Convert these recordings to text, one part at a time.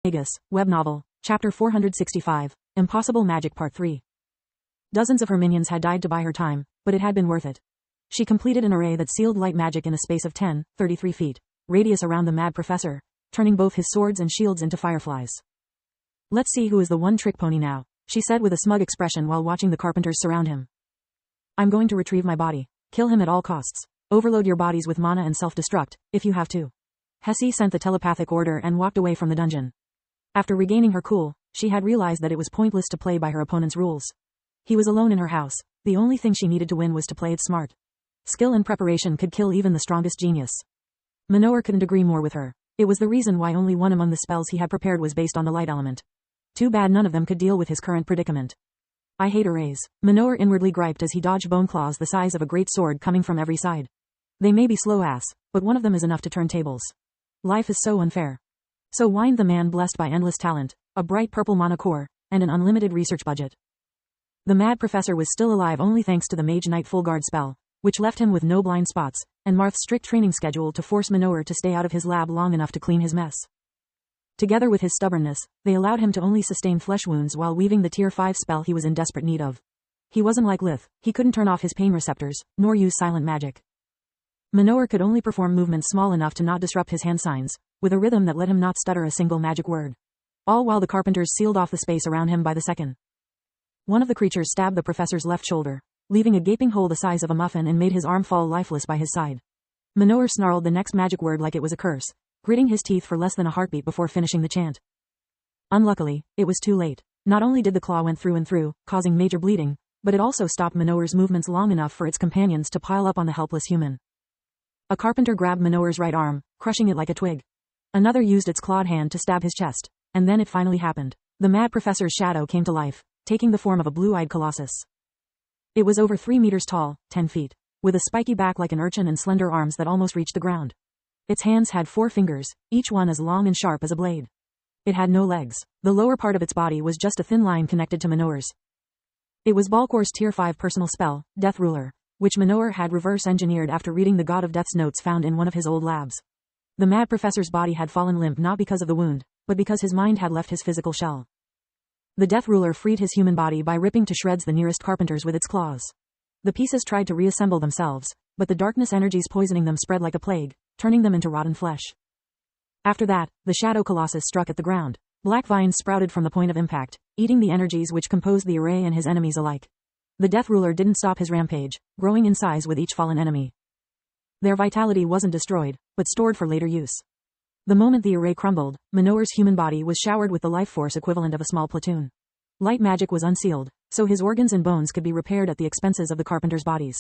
Magus, web novel, Chapter 465, Impossible Magic Part 3. Dozens of her minions had died to buy her time, but it had been worth it. She completed an array that sealed light magic in a space of 33 feet, radius around the mad professor, turning both his swords and shields into fireflies. "Let's see who is the one-trick pony now," she said with a smug expression while watching the carpenters surround him. "I'm going to retrieve my body. Kill him at all costs. Overload your bodies with mana and self-destruct, if you have to." Hessie sent the telepathic order and walked away from the dungeon. After regaining her cool, she had realized that it was pointless to play by her opponent's rules. He was alone in her house. The only thing she needed to win was to play it smart. Skill and preparation could kill even the strongest genius. Manohar couldn't agree more with her. It was the reason why only one among the spells he had prepared was based on the light element. Too bad none of them could deal with his current predicament. "I hate arrays," Manohar inwardly griped as he dodged bone claws the size of a great sword coming from every side. "They may be slow-ass, but one of them is enough to turn tables. Life is so unfair." So whined the man blessed by endless talent, a bright purple mana core, and an unlimited research budget. The mad professor was still alive only thanks to the Mage Knight Full Guard spell, which left him with no blind spots, and Marth's strict training schedule to force Manohar to stay out of his lab long enough to clean his mess. Together with his stubbornness, they allowed him to only sustain flesh wounds while weaving the Tier 5 spell he was in desperate need of. He wasn't like Lith, he couldn't turn off his pain receptors, nor use silent magic. Manohar could only perform movements small enough to not disrupt his hand signs, with a rhythm that let him not stutter a single magic word. All while the carpenters sealed off the space around him by the second. One of the creatures stabbed the professor's left shoulder, leaving a gaping hole the size of a muffin and made his arm fall lifeless by his side. Manohar snarled the next magic word like it was a curse, gritting his teeth for less than a heartbeat before finishing the chant. Unluckily, it was too late. Not only did the claw went through and through, causing major bleeding, but it also stopped Manohar's movements long enough for its companions to pile up on the helpless human. A carpenter grabbed Manohar's right arm, crushing it like a twig. Another used its clawed hand to stab his chest, and then it finally happened. The mad professor's shadow came to life, taking the form of a blue-eyed colossus. It was over 3 meters tall, 10 feet, with a spiky back like an urchin and slender arms that almost reached the ground. Its hands had 4 fingers, each one as long and sharp as a blade. It had no legs. The lower part of its body was just a thin line connected to Manohar's. It was Balkor's Tier 5 personal spell, Death Ruler, which Manohar had reverse-engineered after reading the God of Death's notes found in one of his old labs. The mad professor's body had fallen limp not because of the wound, but because his mind had left his physical shell. The Death Ruler freed his human body by ripping to shreds the nearest carpenters with its claws. The pieces tried to reassemble themselves, but the darkness energies poisoning them spread like a plague, turning them into rotten flesh. After that, the Shadow Colossus struck at the ground. Black vines sprouted from the point of impact, eating the energies which composed the array and his enemies alike. The Death Ruler didn't stop his rampage, growing in size with each fallen enemy. Their vitality wasn't destroyed, but stored for later use. The moment the array crumbled, Manohar's human body was showered with the life force equivalent of a small platoon. Light magic was unsealed, so his organs and bones could be repaired at the expenses of the carpenters' bodies.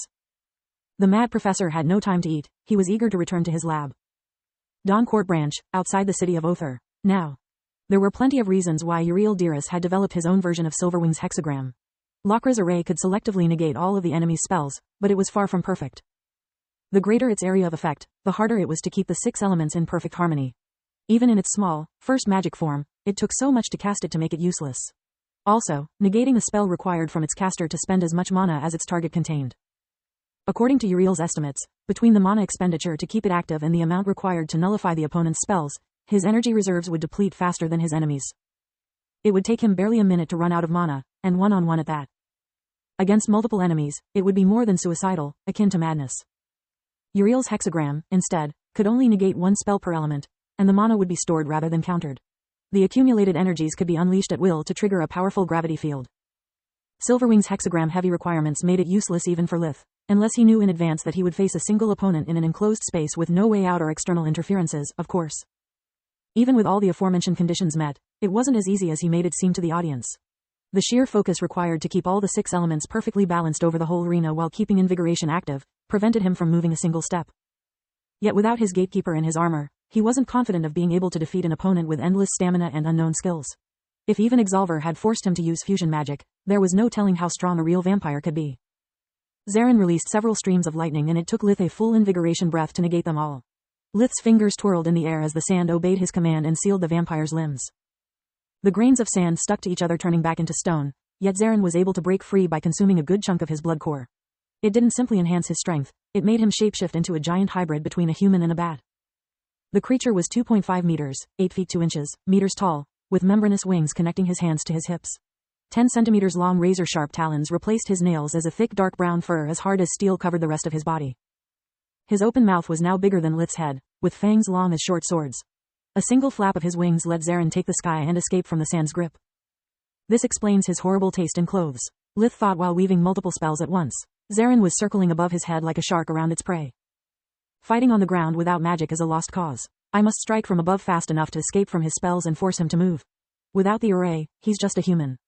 The mad professor had no time to eat, he was eager to return to his lab. Dawn Court Branch, outside the city of Othar. Now. There were plenty of reasons why Uriel Diras had developed his own version of Silverwing's hexagram. Lakra's array could selectively negate all of the enemy's spells, but it was far from perfect. The greater its area of effect, the harder it was to keep the 6 elements in perfect harmony. Even in its small, first magic form, it took so much to cast it to make it useless. Also, negating the spell required from its caster to spend as much mana as its target contained. According to Uriel's estimates, between the mana expenditure to keep it active and the amount required to nullify the opponent's spells, his energy reserves would deplete faster than his enemies'. It would take him barely a minute to run out of mana, and one-on-one at that. Against multiple enemies, it would be more than suicidal, akin to madness. Uriel's hexagram, instead, could only negate 1 spell per element, and the mana would be stored rather than countered. The accumulated energies could be unleashed at will to trigger a powerful gravity field. Silverwing's hexagram-heavy requirements made it useless even for Lith, unless he knew in advance that he would face a single opponent in an enclosed space with no way out or external interferences, of course. Even with all the aforementioned conditions met, it wasn't as easy as he made it seem to the audience. The sheer focus required to keep all the 6 elements perfectly balanced over the whole arena while keeping invigoration active, prevented him from moving a single step. Yet without his gatekeeper in his armor, he wasn't confident of being able to defeat an opponent with endless stamina and unknown skills. If even Exalver had forced him to use fusion magic, there was no telling how strong a real vampire could be. Zarin released several streams of lightning and it took Lith a full invigoration breath to negate them all. Lith's fingers twirled in the air as the sand obeyed his command and sealed the vampire's limbs. The grains of sand stuck to each other turning back into stone, yet Zarin was able to break free by consuming a good chunk of his blood core. It didn't simply enhance his strength, it made him shapeshift into a giant hybrid between a human and a bat. The creature was 2.5 meters, 8 feet 2 inches, meters tall, with membranous wings connecting his hands to his hips. 10 centimeters long razor-sharp talons replaced his nails as a thick dark brown fur as hard as steel covered the rest of his body. His open mouth was now bigger than Lith's head, with fangs long as short swords. A single flap of his wings let Zarin take the sky and escape from the sand's grip. This explains his horrible taste in clothes, Lith thought while weaving multiple spells at once. Zarin was circling above his head like a shark around its prey. Fighting on the ground without magic is a lost cause. I must strike from above fast enough to escape from his spells and force him to move. Without the array, he's just a human.